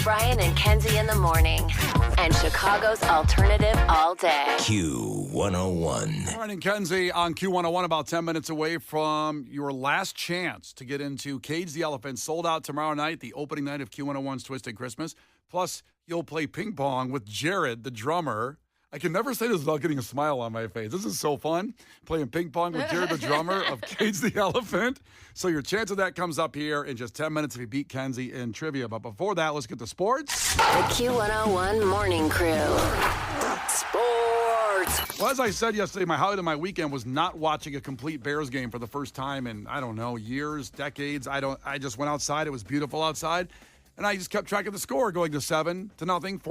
Brian and Kenzie in the morning. And Chicago's alternative all day. Q101. Brian and Kenzie on Q101, about 10 minutes away from your last chance to get into Cage the Elephant. Sold out tomorrow night, the opening night of Q101's Twisted Christmas. Plus, you'll play ping pong with Jared, the drummer. I can never say this without getting a smile on my face. This is so fun, playing ping pong with Jared, the drummer of Cage the Elephant. So your chance of that comes up here in just 10 minutes if you beat Kenzie in trivia. But before that, let's get to sports. The Q101 Morning Crew. Sports. Well, as I said yesterday, my highlight of my weekend was not watching a complete Bears game for the first time in, I don't know, years, decades. I just went outside. It was beautiful outside. And I just kept track of the score, going to 7-0, 14-0,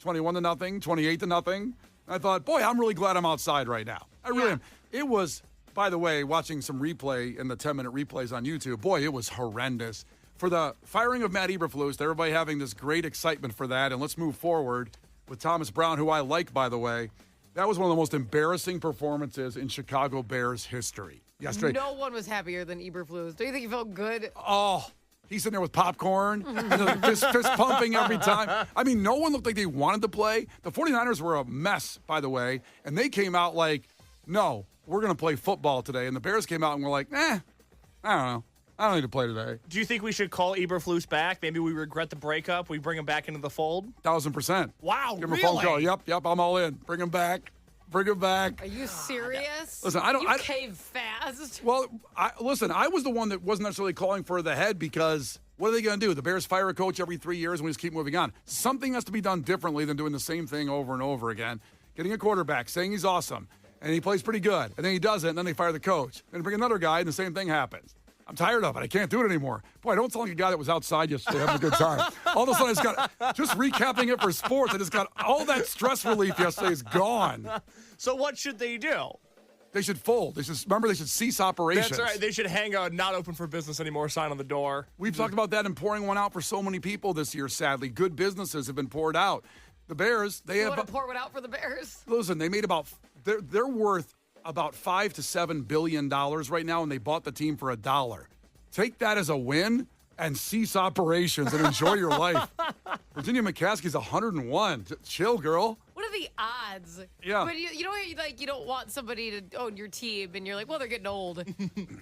21-0, 28-0. And I thought, boy, I'm really glad I'm outside right now. I really am. It was, by the way, watching some replay in the 10-minute replays on YouTube, boy, it was horrendous. For the firing of Matt Eberflus, everybody having this great excitement for that. And let's move forward with Thomas Brown, who I like, by the way. That was one of the most embarrassing performances in Chicago Bears history yesterday. No one was happier than Eberflus. Do you think he felt good? Oh, he's sitting there with popcorn, and fist pumping every time. I mean, no one looked like they wanted to play. The 49ers were a mess, by the way, and they came out like, no, we're going to play football today. And the Bears came out and were like, I don't know. I don't need to play today. Do you think we should call Eberflus back? Maybe we regret the breakup. We bring him back into the fold? 1,000%. Wow, Give him a phone really? call. Yep, I'm all in. Bring him back. Bring him back. Are you serious? Listen, I don't. You cave fast. Well, I was the one that wasn't necessarily calling for the head because what are they going to do? The Bears fire a coach every 3 years and we just keep moving on. Something has to be done differently than doing the same thing over and over again. Getting a quarterback, saying he's awesome, and he plays pretty good, and then he doesn't, and then they fire the coach. Then bring another guy, and the same thing happens. I'm tired of it. I can't do it anymore. Boy, don't sound like a guy that was outside yesterday having a good time. All of a sudden, just recapping it for sports, I just got all that stress relief yesterday is gone. So what should they do? They should fold. They should cease operations. That's right. They should hang a not open for business anymore sign on the door. We've talked about that and pouring one out for so many people this year, sadly. Good businesses have been poured out. The Bears, You want to pour one out for the Bears? Listen, they made they're worth about $5 to $7 billion right now, and they bought the team for $1. Take that as a win and cease operations and enjoy your life. Virginia McCaskey's 101. Chill, girl. What are the odds? Yeah. But you know, you don't want somebody to own your team, and you're like, well, they're getting old.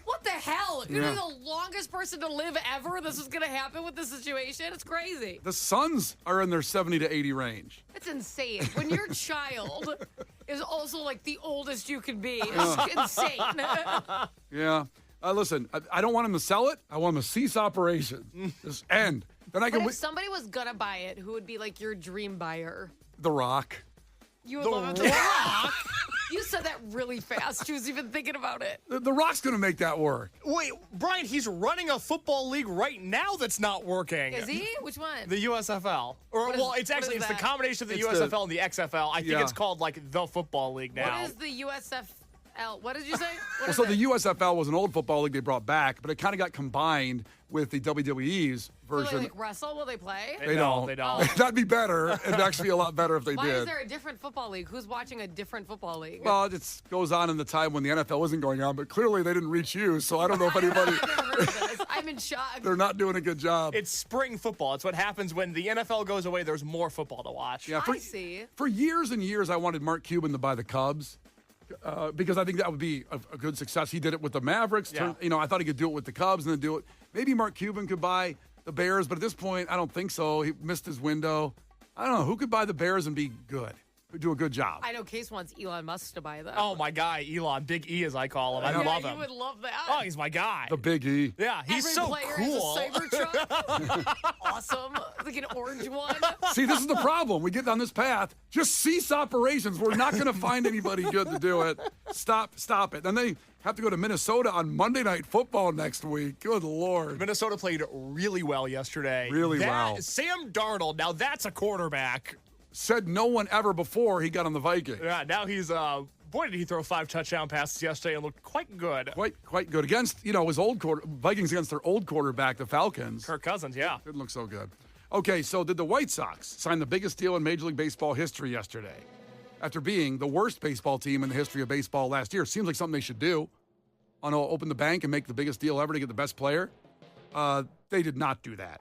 What the hell? You're Yeah. the longest person to live ever. This is going to happen with this situation. It's crazy. The Suns are in their 70 to 80 range. It's insane. When your child is also like the oldest you can be, it's insane. Yeah. Listen, I don't want him to sell it. I want him to cease operations. Just end. Then I But can if somebody was going to buy it, who would be like your dream buyer? The Rock. You would love it. The Rock. You said that really fast. She was even thinking about it. The Rock's going to make that work. Wait, Brian, he's running a football league right now that's not working. Is he? Which one? The USFL. Or, What is it's the that? combination of the It's USFL and the XFL. I think Yeah. it's called like the football league now. What is the USFL? What did you say? What Well, is so it? the USFL was an old football league they brought back, but it kind of got combined with the WWE's Will version. they like wrestle? Will they play? They don't. They don't. That'd be better. It'd actually be a lot better if they Why did. is there a different football league? Who's watching a different football league? Well, it goes on in the time when the NFL isn't going on, but clearly they didn't reach you, so I don't know if anybody. I've never heard of this. I'm in shock. They're not doing a good job. It's spring football. It's what happens when the NFL goes away. There's more football to watch. Yeah, I see. For years and years, I wanted Mark Cuban to buy the Cubs. Because I think that would be a good success. He did it with the Mavericks. Yeah. I thought he could do it with the Cubs and then do it. Maybe Mark Cuban could buy the Bears, but at this point, I don't think so. He missed his window. I don't know. Who could buy the Bears and be good? Do a good job? I know Case wants Elon Musk to buy them. Oh, my guy, Elon. Big E, as I call him. I yeah, love you him. would love that. Oh, he's my guy. The Big E. Yeah, he's Every so player cool. is a Cybertruck. Awesome. Like an orange one. See, this is the problem. We get down this path. Just cease operations. We're not going to find anybody good to do it. Stop it. Then they have to go to Minnesota on Monday Night Football next week. Good Lord. Minnesota played really well yesterday. Really well. Sam Darnold, now that's a quarterback. Said no one ever before he got on the Vikings. Yeah, now he's, boy, did he throw 5 touchdown passes yesterday and looked quite good. Quite good against, his old Vikings against their old quarterback, the Falcons. Kirk Cousins, yeah. Didn't look so good. Okay, so did the White Sox sign the biggest deal in Major League Baseball history yesterday? After being the worst baseball team in the history of baseball last year. Seems like something they should do. Open the bank and make the biggest deal ever to get the best player. They did not do that.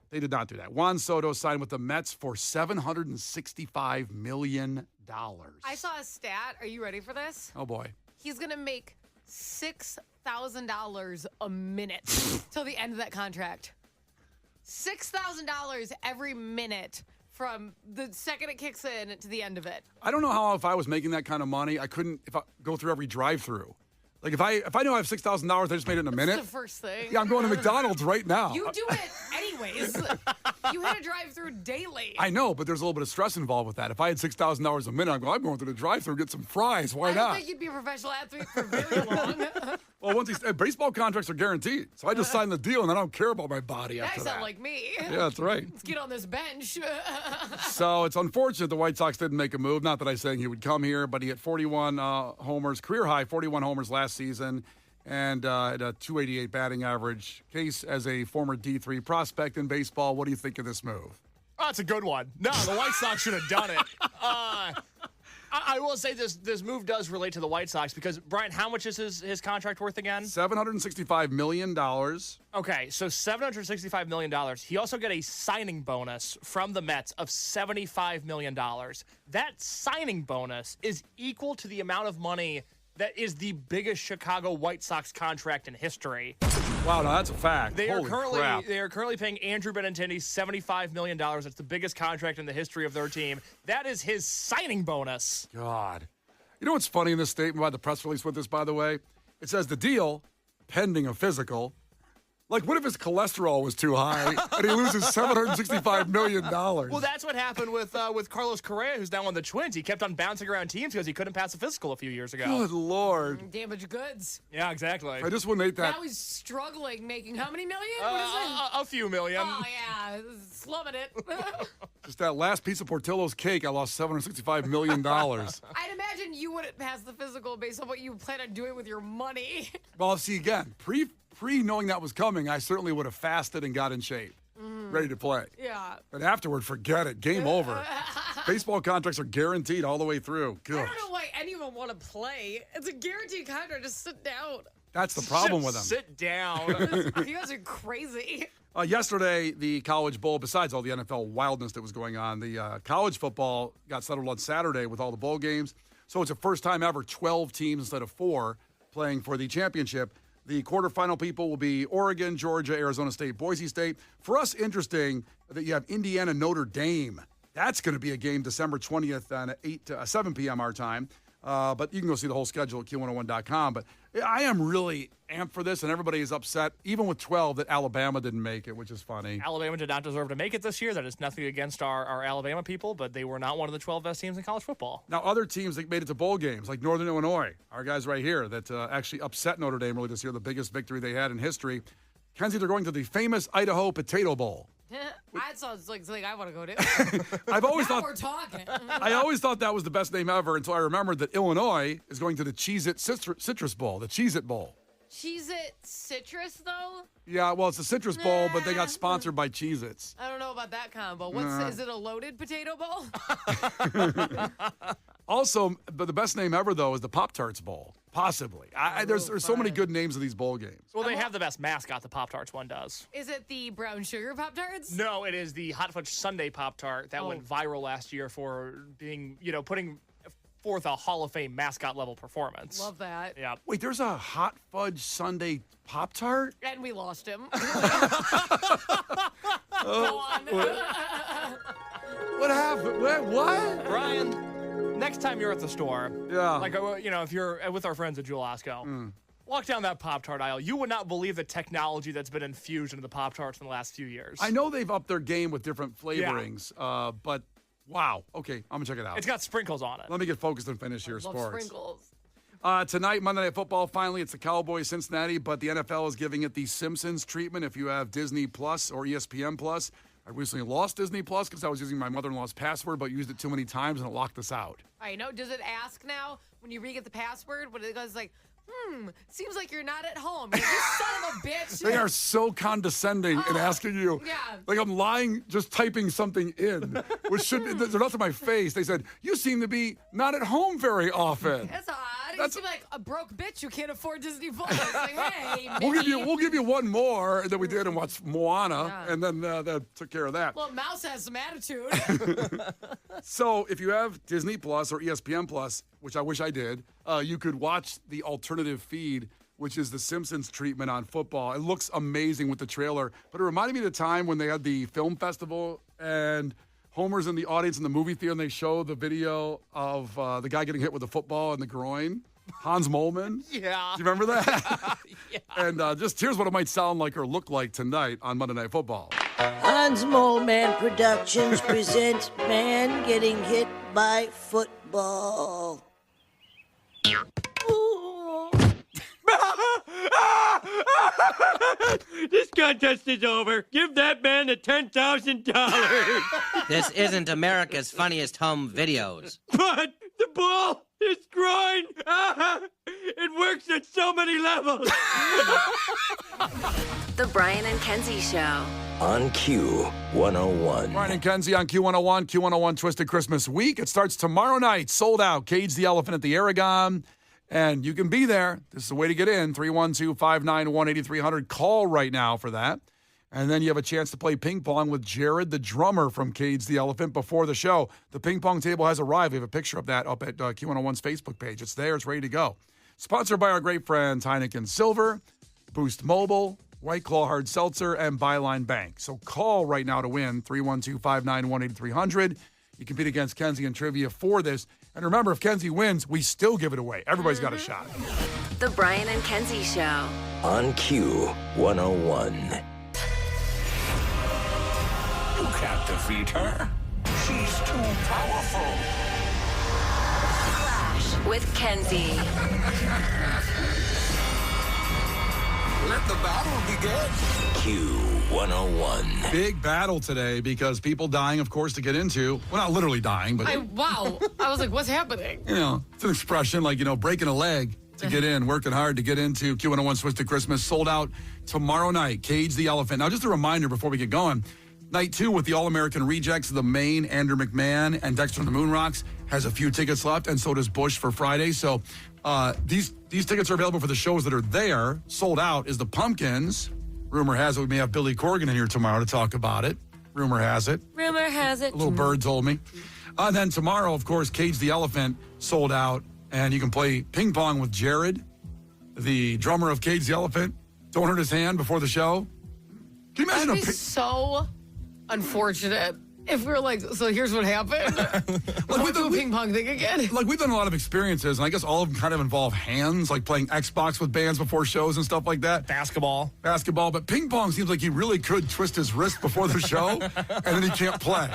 Juan Soto signed with the Mets for $765 million. I saw a stat. Are you ready for this? Oh, boy. He's going to make $6,000 a minute till the end of that contract. $6,000 every minute from the second it kicks in to the end of it. I don't know how if I was making that kind of money, I couldn't go through every drive-through. Like if I know I have $6,000, I just made it in a minute. That's the first thing. Yeah, I'm going to McDonald's right now. You do it anyways. You hit a drive-through daily. I know, but there's a little bit of stress involved with that. If I had $6,000 a minute, I'm going through the drive-through get some fries. Why I don't not? think you'd be a professional athlete for very long. Well, once these baseball contracts are guaranteed, so I just signed the deal and I don't care about my body after That that. sound like me. Yeah, that's right. Let's get on this bench. So it's unfortunate the White Sox didn't make a move. Not that I'm saying he would come here, but he hit 41 homers, career high 41 homers last season, and at a 288 batting average. Case, as a former D3 prospect in baseball, what do you think of this move? Oh, it's a good one. No, the White Sox should have done it. I will say this move does relate to the White Sox because, Brian, how much is his contract worth again? $765 million. Okay, so $765 million. He also got a signing bonus from the Mets of $75 million. That signing bonus is equal to the amount of money that is the biggest Chicago White Sox contract in history. Wow, now that's a fact. They are Holy crap. currently paying Andrew Benintendi $75 million. That's the biggest contract in the history of their team. That is his signing bonus. God. You know what's funny in this statement by the press release with this, by the way? It says the deal, pending a physical. Like, what if his cholesterol was too high and he loses $765 million? Well, that's what happened with Carlos Correa, who's now on the Twins. He kept on bouncing around teams because he couldn't pass a physical a few years ago. Good Lord. Damaged goods. Yeah, exactly. I just wouldn't hate that. Now he's struggling, making how many million? What is it? A few million. Oh, yeah. Slumming it. Just that last piece of Portillo's cake, I lost $765 million. I'd imagine you wouldn't pass the physical based on what you plan on doing with your money. Well, see, again, pre knowing that was coming, I certainly would have fasted and got in shape, ready to play. Yeah. But afterward, forget it. Game over. Baseball contracts are guaranteed all the way through. I don't know why anyone want to play. It's a guaranteed contract. Just sit down. That's the problem with them. Sit down. You guys are crazy. Yesterday, the College Bowl, besides all the NFL wildness that was going on, the college football got settled on Saturday with all the bowl games. So it's the first time ever 12 teams instead of 4 playing for the championship. The quarterfinal people will be Oregon, Georgia, Arizona State, Boise State. For us, interesting that you have Indiana, Notre Dame. That's going to be a game December 20th at 7 p.m. our time. But you can go see the whole schedule at Q101.com. But I am really amped for this, and everybody is upset, even with 12, that Alabama didn't make it, which is funny. Alabama did not deserve to make it this year. That is nothing against our Alabama people, but they were not one of the 12 best teams in college football. Now, other teams that made it to bowl games, like Northern Illinois, our guys right here, that actually upset Notre Dame really this year, the biggest victory they had in history. Kenzie, they're going to the famous Idaho Potato Bowl. That sounds like something I want to go to. I've always Now thought we're talking. I always thought that was the best name ever until I remembered that Illinois is going to the Cheez-It Citrus Bowl, the Cheez-It Bowl. Cheez-It citrus, though? Yeah, well, it's a Citrus Bowl, but they got sponsored by Cheez-Its. I don't know about that combo. Is it a loaded potato bowl? Also, but the best name ever, though, is the Pop-Tarts Bowl. Possibly. There's so many good names of these bowl games. Well, they have the best mascot, the Pop-Tarts one does. Is it the brown sugar Pop-Tarts? No, it is the Hot Fudge Sundae Pop-Tart that went viral last year for being, putting forth a Hall of Fame mascot level performance. Love that. Yeah. Wait, there's a Hot Fudge Sundae Pop-Tart? And we lost him. Oh, Go on. what happened? What? Brian, next time you're at the store, Yeah. if you're with our friends at Jewel Osco, walk down that Pop-Tart aisle. You would not believe the technology that's been infused into the Pop-Tarts in the last few years. I know they've upped their game with different flavorings, but wow. Okay, I'm going to check it out. It's got sprinkles on it. Let me get focused and finish here, Love sports. sprinkles. Tonight, Monday Night Football, finally, it's the Cowboys Cincinnati, but the NFL is giving it the Simpsons treatment if you have Disney Plus or ESPN Plus. I recently lost Disney Plus because I was using my mother-in-law's password, but used it too many times and it locked us out. I know. Does it ask now when you re-get the password? When it goes like, seems like you're not at home. You're this son of a bitch. They are so condescending in asking you. Yeah. Like I'm lying, just typing something in, which should, they're not to my face. They said, you seem to be not at home very often. That's odd. you seem like a broke bitch who can't afford Disney Plus. Like, hey, We'll give you one more than we did and watch Moana, and then that took care of that. Well, Mouse has some attitude. So if you have Disney Plus or ESPN Plus, which I wish I did, you could watch the alternative feed, which is the Simpsons treatment on football. It looks amazing with the trailer, but it reminded me of the time when they had the film festival and Homer's in the audience in the movie theater and they show the video of the guy getting hit with a football in the groin. Hans Molman. Yeah. Do you remember that? Yeah. And just here's what it might sound like or look like tonight on Monday Night Football. Hans Moleman Productions presents Man Getting Hit by Football. This contest is over. Give that man the $10,000. This isn't America's Funniest Home Videos. But the ball is groin. It works at so many levels. The Brian and Kenzie Show. On Q101. Brian and Kenzie on Q101, Q101 Twisted Christmas Week. It starts tomorrow night, sold out. Cage the Elephant at the Aragon. And you can be there. This is the way to get in. 312-591-8300. Call right now for that. And then you have a chance to play ping pong with Jared, the drummer from Cage the Elephant, before the show. The ping pong table has arrived. We have a picture of that up at Q101's Facebook page. It's there. It's ready to go. Sponsored by our great friends Heineken Silver, Boost Mobile, White Claw Hard Seltzer, and Byline Bank. So call right now to win. 312-591-8300. You compete against Kenzie in trivia for this. And remember, if Kenzie wins, we still give it away. Everybody's got a shot. The Brian and Kenzie Show. On Q101. You can't defeat her. She's too powerful. With Kenzie. Let the battle begin. Q101. Big battle today because people dying, of course, to get into. Well, not literally dying, but, Wow. I was like, what's happening? it's an expression like, breaking a leg to get in, working hard to get into Q101 Twisted Christmas. Sold out tomorrow night. Cage the Elephant. Now, just a reminder before we get going. Night 2 with the All-American Rejects, The Maine, Andrew McMahon, and Dexter and the Moonrocks has a few tickets left, and so does Bush for Friday. So these tickets are available for the shows that are there. Sold out is the Pumpkins. Rumor has it we may have Billy Corgan in here tomorrow to talk about it. Rumor has it. Rumor has it. A little bird told me. And then tomorrow, of course, Cage the Elephant sold out, and you can play ping pong with Jared, the drummer of Cage the Elephant. Don't hurt his hand before the show. Can you imagine That'd be so unfortunate if we were like, so here's what happened. We'll do a ping pong thing again. Like, we've done a lot of experiences, and I guess all of them kind of involve hands, like playing Xbox with bands before shows and stuff like that. Basketball. But ping pong seems like he really could twist his wrist before the show, and then he can't play.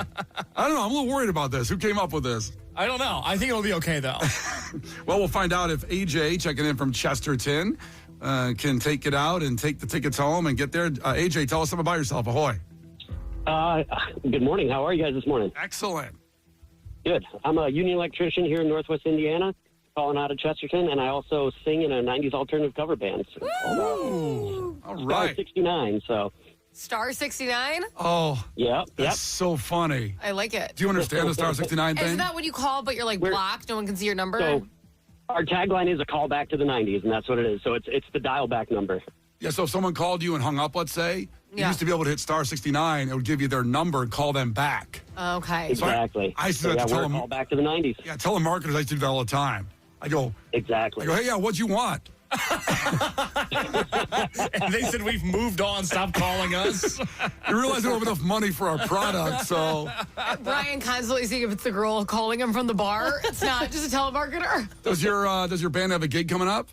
I don't know. I'm a little worried about this. Who came up with this? I don't know. I think it'll be okay, though. Well, we'll find out if AJ, checking in from Chesterton, can take it out and take the tickets home and get there. AJ, tell us something about yourself. Ahoy. Good morning. How are you guys this morning? Excellent. Good. I'm a union electrician here in Northwest Indiana, calling out of Chesterton, and I also sing in a 90s alternative cover band. So All right. Star 69, so. Star 69? Oh, Yep. that's so funny. I like it. Do you understand the Star 69 thing? Isn't that when you call, but you're like blocked? No one can see your number? So our tagline is a call back to the 90s, and that's what it is. So it's the dial back number. Yeah, so if someone called you and hung up, let's say, you used to be able to hit Star 69. It would give you their number and call them back. Okay. Exactly. I used to have to we're tell a them. call back to the 90s. Yeah, telemarketers, I used to do that all the time. I go, Exactly. hey, yeah, what'd you want? And they said, we've moved on. Stop calling us. You realize we don't have enough money for our product, so. Brian constantly seeing if it's the girl calling him from the bar. It's not just a telemarketer. Does your band have a gig coming up?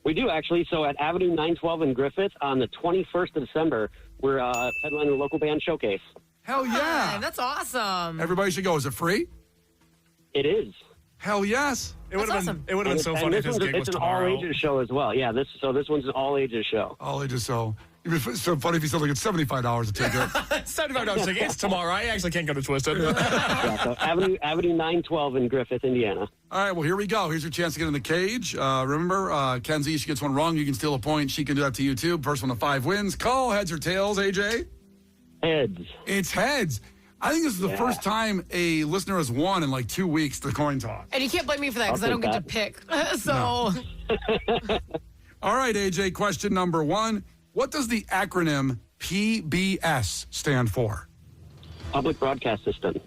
We do, actually. So at Avenue 912 in Griffith on the 21st of December, we're headlining a local band showcase. Hell yeah. Hi, that's awesome. Everybody should go. Is it free? It is. Hell yes. It would have awesome. been so funny if his gig was It's an tomorrow. all-ages show as well. Yeah, this one's an all-ages show. All ages, so. It's so funny if you said like it's $75 a ticket. $75 ticket. It's tomorrow. I actually can't go to Twisted. Yeah, so Avenue 912 in Griffith, Indiana. All right, well, here we go. Here's your chance to get in the cage. Remember, Kenzie, she gets one wrong, you can steal a point. She can do that to you, too. First one to 5 wins. Call heads or tails, AJ? Heads. It's heads. I think this is the first time a listener has won in like 2 weeks, the coin toss. And you can't blame me for that because I don't get to pick. So, All right, AJ, question number 1. What does the acronym PBS stand for? Public Broadcast System.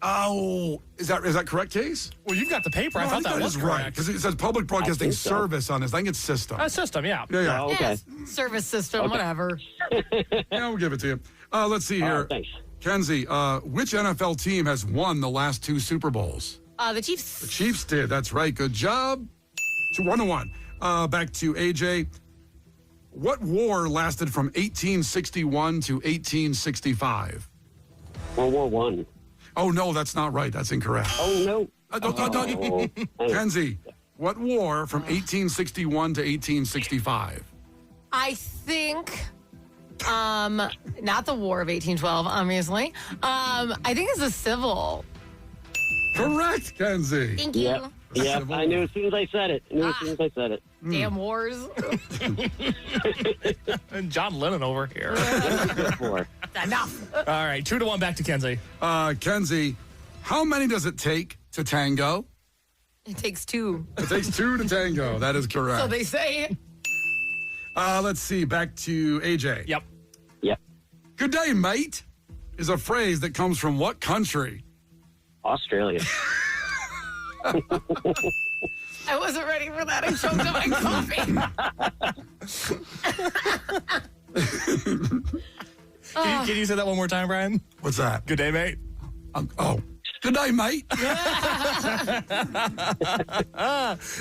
Oh, is that correct, Case? Well, you've got the paper. I No, thought think that was is right correct. because it says Public Broadcasting so. Service on this. I think it's system. System, yeah. Yeah. Oh, okay. yes, service system, whatever. Yeah, we'll give it to you. Let's see here. Thanks. Kenzie, which NFL team has won the last 2 Super Bowls? The Chiefs. The Chiefs did. That's right. Good job. 1-1. Back to AJ. What war lasted from 1861 to 1865? World War One. Oh, no, that's not right. That's incorrect. Oh, no. Kenzie, what war from 1861 to 1865? I think, not the War of 1812, obviously. I think it's a civil. Correct, Kenzie. Thank you. Yep. Yep. I knew as soon as I said it. Damn wars. And John Lennon over here. Enough. All right, 2-1 back to Kenzie. Kenzie, how many does it take to tango? It takes 2. It takes 2 to tango. That is correct. So they say. Let's see. Back to AJ. Yep. Yep. Good day, mate, is a phrase that comes from what country? Australia. I wasn't ready for that. I choked on my coffee. Can you say that one more time, Brian? What's that? Good day, mate. Good day, mate. All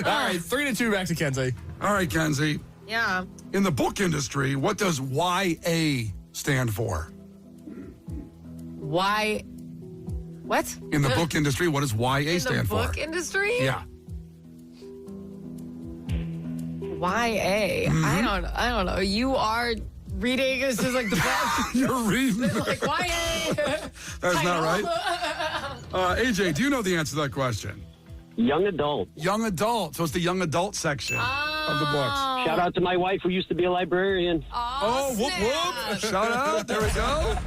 right, 3-2 back to Kenzie. All right, Kenzie. Yeah. In the book industry, what does YA stand for? Why? What? In the book industry, what does YA stand In the for? book industry? Yeah. YA. I don't know. You are reading. It's just like the book. You're reading. Like YA. That's not right. AJ, do you know the answer to that question? Young adult. Young adult. So it's the young adult section of the books. Shout out to my wife who used to be a librarian. Oh, whoop, whoop. Shout out. There we go.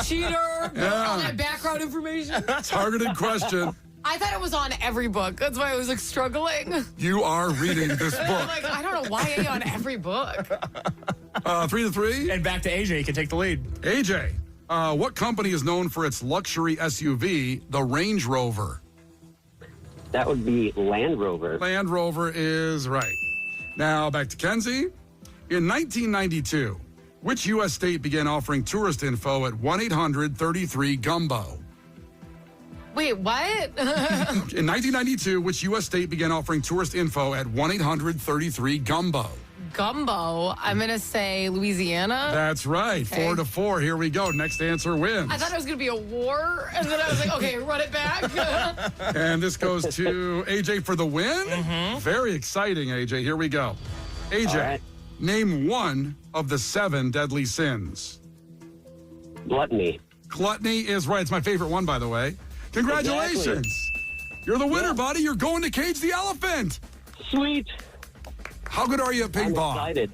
Cheater. Yeah. All that background information. Targeted question. I thought it was on every book. That's why I was like struggling. You are reading this I'm book. like, I don't know YA on every book. 3-3. And back to AJ. You can take the lead. AJ, what company is known for its luxury SUV, the Range Rover? That would be Land Rover. Land Rover is right. Now back to Kenzie. In 1992, which U.S. state began offering tourist info at 1-800-33-GUMBO? Wait, what? In 1992, which U.S. state began offering tourist info at 1-800-33-GUMBO? Gumbo. I'm going to say Louisiana. That's right. Okay. 4-4. Here we go. Next answer wins. I thought it was going to be a war, and then I was like, okay, run it back. And this goes to AJ for the win. Mm-hmm. Very exciting, AJ. Here we go. AJ, All right. name one of the 7 deadly sins. Gluttony. Gluttony is right. It's my favorite one, by the way. Congratulations. Exactly. You're the winner, buddy. You're going to Cage the Elephant. Sweet. How good are you at ping I'm pong? excited.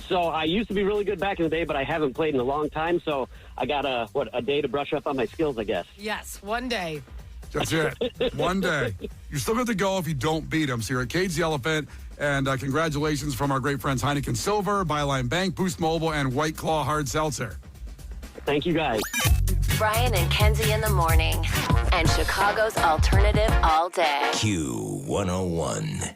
So I used to be really good back in the day, but I haven't played in a long time. So I got a day to brush up on my skills, I guess. Yes, one day. That's it. One day. You're still good to go if you don't beat him. So you're at Cage the Elephant. And congratulations from our great friends Heineken Silver, Byline Bank, Boost Mobile, and White Claw Hard Seltzer. Thank you, guys. Brian and Kenzie in the morning. And Chicago's alternative all day. Q101.